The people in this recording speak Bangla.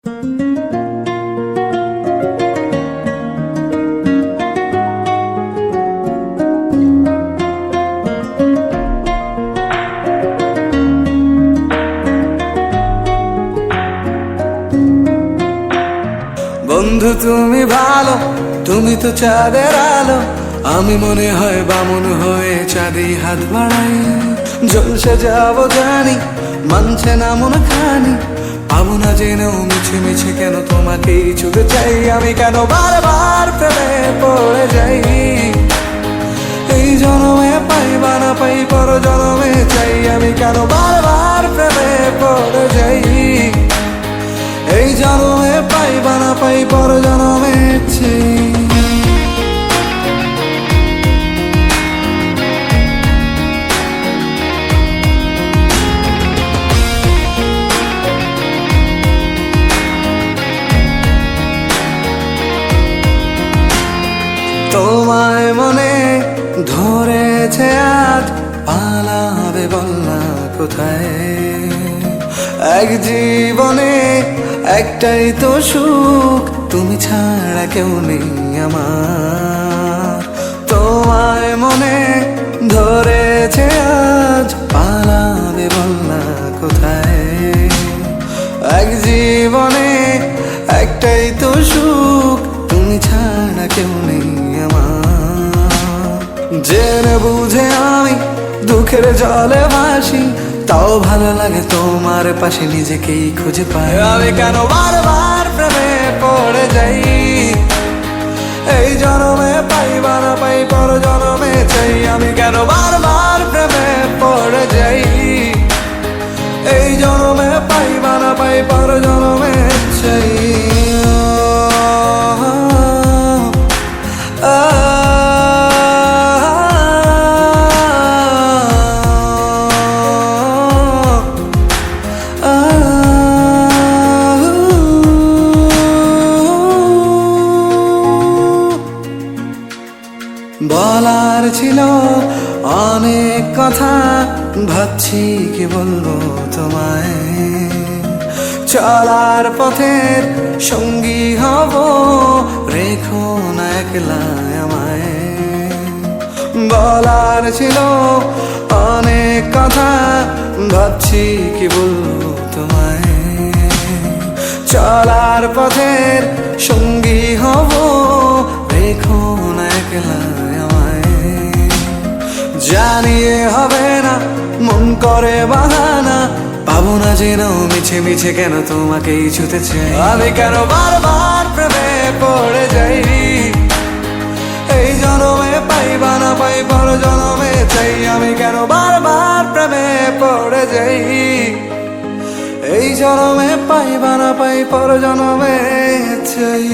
বন্ধু তুমি ভালো, তুমি তো চাঁদের আলো। আমি মনে হয় বামুন হয়ে চাঁদে হাত বাড়াই। জলসে যাব জানি, মানছে না মন খানি। পাবো না জেনেও মিছে মিছে কেন তোমাকেই ছুঁতে চাই। আমি কেন বারবার প্রেমে পড়ে যাই। এই জনমে পাই বা না পাই, পর জনমে চাই। আমি কেন বারবার প্রেমে পড়ে যাই। এই জনমে পাই বা না পাই, পর জনমে চাই। তোমায় মনে ধরেছে আজ, পালাবে বলনা কোথায়। এক জীবনে একটাই তো সুখ, তুমি ছাড়া কেউ নেই আমার। তোমায় মনে ধরেছে আজ, পালাবে বলনা কোথায়। এক জীবনে একটাই তো সুখ, তুমি ছাড়া কেউ নেই আমার। জেনে বুঝে আমি দুঃখের জলে ভাসি, তাও ভালো লাগে তোমার পাশে নিজেকেই খুঁজে পাই। আমি কেন বারবার প্রেমে পড়ে যাই। এই জনমে পাই বা না পাই, পর জনমে চাই। আমি কেন বারবার প্রেমে পড়ে যাই। এই জনমে পাই বা না পাই, পর জনমে চাই। বলার ছিল অনেক কথা, ভাবছি কি বলবো তোমায়। চলার পথের সঙ্গী হব, রেখো না একলা আমায়। বলার ছিল অনেক কথা, ভাবছি কি বলবো তোমায়। চলার পথের সঙ্গী হব, রেখো না একলা আমায়। জানিয়ে হবে না, মন করে বাহানা। পাবো না জেনেও মিছে মিছে কেন তোমাকেই ছুঁতে চাই। আমি কেন বারবার প্রেমে পড়ে যাই। এই জনমে পাই বা না পাই, পর জনমে চাই। আমি কেন বারবার প্রেমে পড়ে যাই। এই জনমে পাই বা না পাই, পর জনমে চাই।